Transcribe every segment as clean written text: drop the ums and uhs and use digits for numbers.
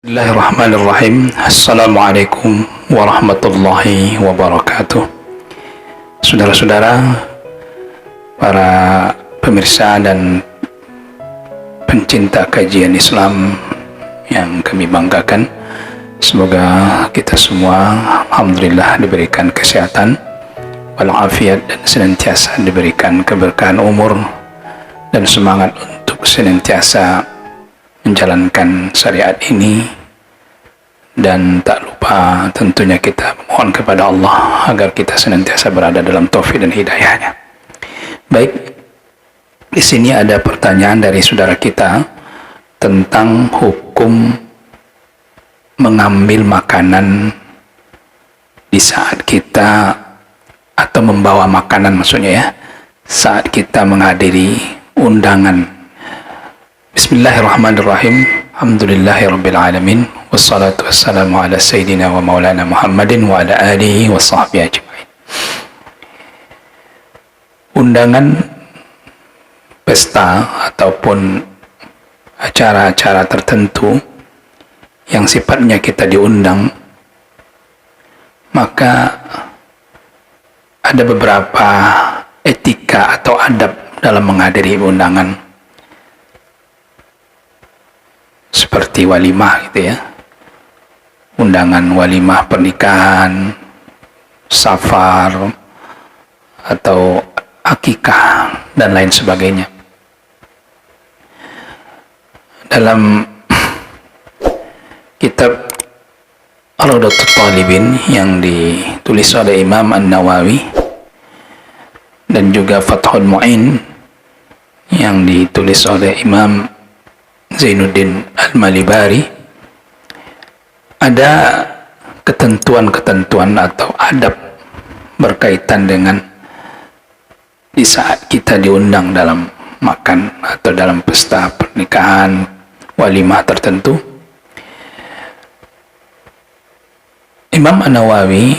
Bismillahirrahmanirrahim. Assalamualaikum warahmatullahi wabarakatuh. Saudara-saudara, para pemirsa dan pencinta kajian Islam yang kami banggakan, semoga kita semua alhamdulillah diberikan kesehatan walafiat dan senantiasa diberikan keberkahan umur dan semangat untuk senantiasa menjalankan syariat ini, dan tak lupa tentunya kita mohon kepada Allah agar kita senantiasa berada dalam taufik dan hidayahnya. Baik, di sini ada pertanyaan dari saudara kita tentang hukum mengambil makanan di saat kita, atau membawa makanan maksudnya ya, saat kita menghadiri undangan. Bismillahirrahmanirrahim. Alhamdulillahirabbil alamin, wassalatu wassalamu ala sayyidina wa maulana Muhammadin wa ala alihi wa sahbihi ajma'in. Undangan pesta ataupun acara-acara tertentu yang sifatnya kita diundang, maka ada beberapa etika atau adab dalam menghadiri undangan, seperti walimah gitu ya, undangan walimah pernikahan, safar, atau akikah dan lain sebagainya. Dalam kitab Rawdatul Talibin yang ditulis oleh Imam An-Nawawi dan juga Fathul Mu'in yang ditulis oleh Imam Zainuddin Al-Malibari, ada ketentuan-ketentuan atau adab berkaitan dengan di saat kita diundang dalam makan atau dalam pesta pernikahan, walimah tertentu. Imam An-Nawawi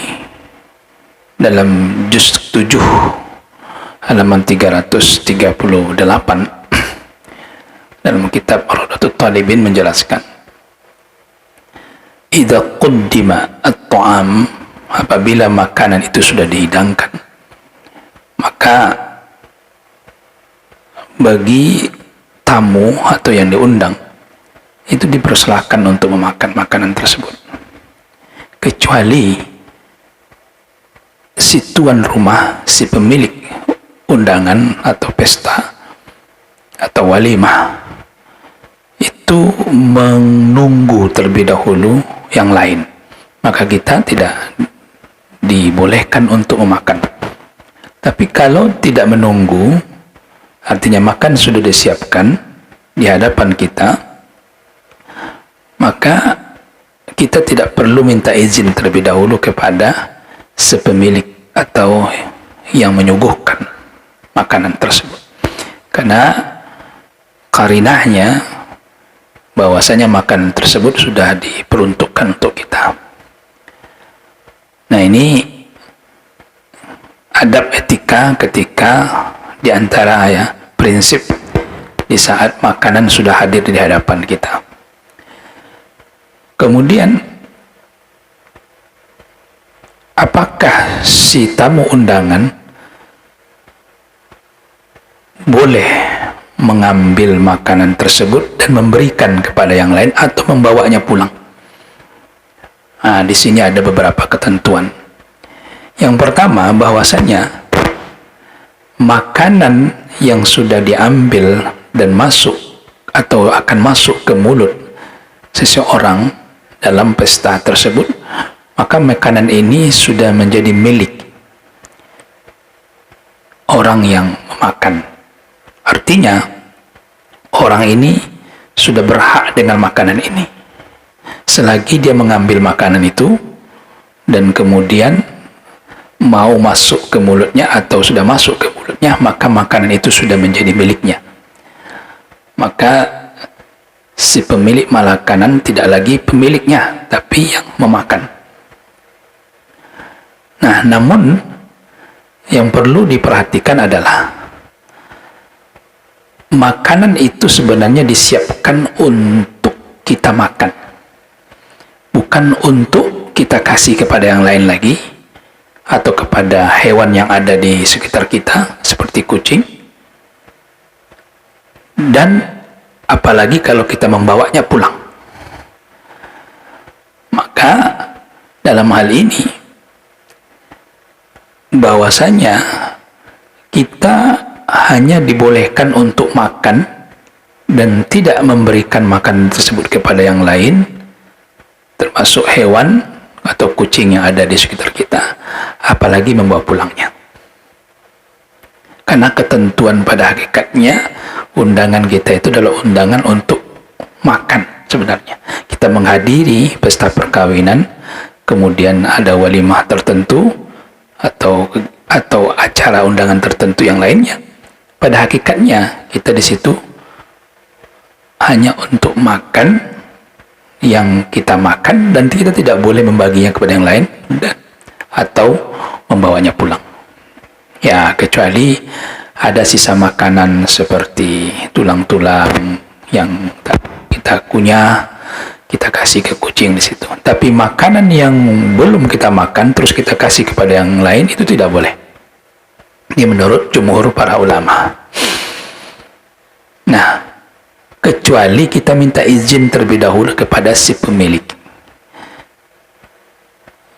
dalam juz 7 halaman 338 dalam kitab Rawdatul Talibin menjelaskan, idza quddima at-ta'am, apabila makanan itu sudah dihidangkan, maka bagi tamu atau yang diundang itu dipersilahkan untuk memakan makanan tersebut, kecuali si tuan rumah, si pemilik undangan atau pesta atau walimah itu menunggu terlebih dahulu yang lain, maka kita tidak dibolehkan untuk memakan. Tapi kalau tidak menunggu, artinya makan sudah disiapkan di hadapan kita, maka kita tidak perlu minta izin terlebih dahulu kepada sepemilik atau yang menyuguhkan makanan tersebut, karena karinahnya bahwasanya makanan tersebut sudah diperuntukkan untuk kita. Nah, ini adab etika ketika diantara ya prinsip di saat makanan sudah hadir di hadapan kita. Kemudian, apakah si tamu undangan boleh mengambil makanan tersebut dan memberikan kepada yang lain atau membawanya pulang? Nah, di sini ada beberapa ketentuan. Yang pertama, bahwasanya makanan yang sudah diambil dan masuk atau akan masuk ke mulut seseorang dalam pesta tersebut, maka makanan ini sudah menjadi milik orang yang memakan. Artinya, orang ini sudah berhak dengan makanan ini. Selagi dia mengambil makanan itu dan kemudian mau masuk ke mulutnya atau sudah masuk ke mulutnya, maka makanan itu sudah menjadi miliknya. Maka si pemilik makanan tidak lagi pemiliknya, tapi yang memakan. Nah, namun yang perlu diperhatikan adalah makanan itu sebenarnya disiapkan untuk kita makan. bukan untuk kita kasih kepada yang lain lagi atau kepada hewan yang ada di sekitar kita seperti kucing, dan apalagi kalau kita membawanya pulang. Maka dalam hal ini bahwasanya kita hanya dibolehkan untuk makan dan tidak memberikan makanan tersebut kepada yang lain, termasuk hewan atau kucing yang ada di sekitar kita, apalagi membawa pulangnya. Karena ketentuan pada hakikatnya undangan kita itu adalah undangan untuk makan sebenarnya. Kita menghadiri pesta perkawinan, kemudian ada walimah tertentu atau acara undangan tertentu yang lainnya. Pada hakikatnya kita di situ hanya untuk makan yang kita makan, dan kita tidak boleh membaginya kepada yang lain atau membawanya pulang. Ya, kecuali ada sisa makanan seperti tulang-tulang yang kita kunyah, kita kasih ke kucing di situ. Tapi makanan yang belum kita makan terus kita kasih kepada yang lain, itu tidak boleh. Ini menurut jumhur para ulama. Nah, kecuali kita minta izin terlebih dahulu kepada si pemilik.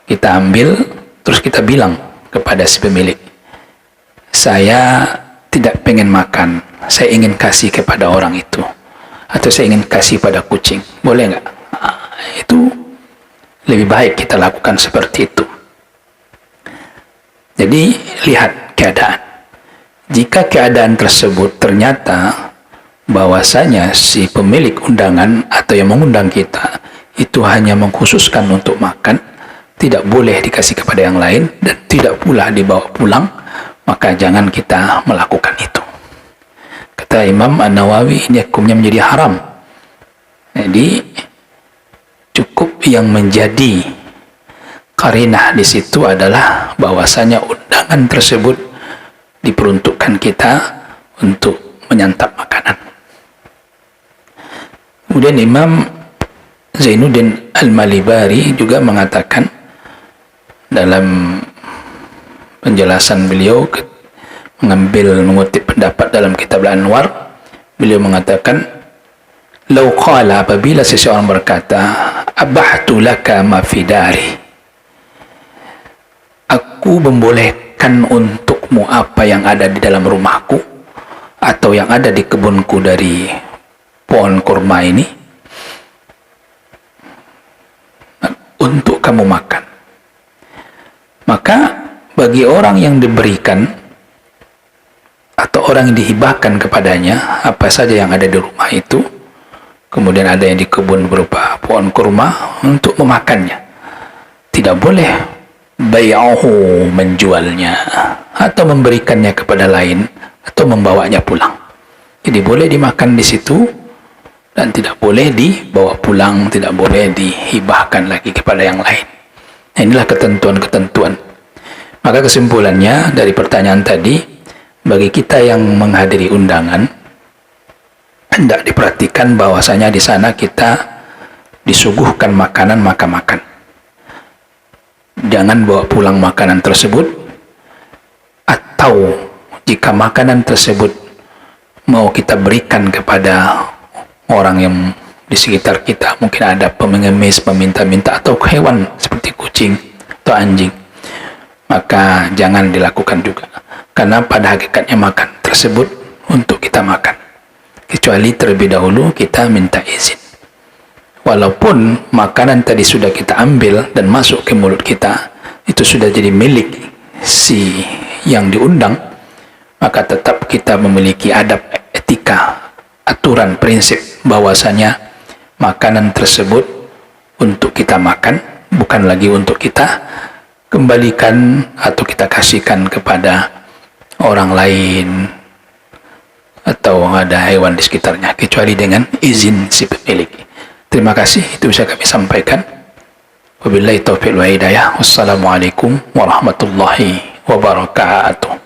Kita ambil, terus kita bilang kepada si pemilik, saya tidak pengen makan, saya ingin kasih kepada orang itu, atau saya ingin kasih pada kucing, boleh nggak? Itu lebih baik kita lakukan seperti itu. Jadi lihat keadaan. Jika keadaan tersebut ternyata bahwasanya si pemilik undangan atau yang mengundang kita itu hanya mengkhususkan untuk makan, tidak boleh dikasih kepada yang lain dan tidak pula dibawa pulang, maka jangan kita melakukan itu. Kata Imam An-Nawawi, ini hukumnya menjadi haram. Jadi cukup yang menjadi qarinah di situ adalah bahwasanya undangan tersebut diperuntukkan kita untuk menyantap makanan. Kemudian Imam Zainuddin Al-Malibari juga mengatakan dalam penjelasan beliau, mengutip pendapat dalam kitab Al-Anwar, beliau mengatakan, "Lau qala," apabila seseorang berkata, "Abahtu laka ma fi dari," aku membolehkan untukmu apa yang ada di dalam rumahku atau yang ada di kebunku dari pohon kurma ini untuk kamu makan. Maka bagi orang yang diberikan atau orang yang dihibahkan kepadanya apa saja yang ada di rumah itu, kemudian ada yang di kebun berupa pohon kurma, untuk memakannya, tidak boleh bai'ahu, menjualnya atau memberikannya kepada lain atau membawanya pulang. Jadi boleh dimakan di situ dan tidak boleh dibawa pulang, tidak boleh dihibahkan lagi kepada yang lain. Nah, inilah ketentuan-ketentuan. Maka kesimpulannya dari pertanyaan tadi, bagi kita yang menghadiri undangan, hendak diperhatikan bahwasanya di sana kita disuguhkan makanan, maka makan. Jangan bawa pulang makanan tersebut, atau jika makanan tersebut mau kita berikan kepada orang yang di sekitar kita, mungkin ada pengemis, peminta-minta, atau hewan seperti kucing atau anjing, maka jangan dilakukan juga, karena pada hakikatnya makan tersebut untuk kita makan, kecuali terlebih dahulu kita minta izin. Walaupun makanan tadi sudah kita ambil dan masuk ke mulut kita, itu sudah jadi milik si yang diundang, maka tetap kita memiliki adab, etika, aturan, prinsip bahwasanya makanan tersebut untuk kita makan, bukan lagi untuk kita kembalikan atau kita kasihkan kepada orang lain atau ada hewan di sekitarnya, kecuali dengan izin si pemilik. Terima kasih, itu bisa kami sampaikan. Wabillahi taufiq wal hidayah. Wassalamualaikum warahmatullahi wabarakatuh.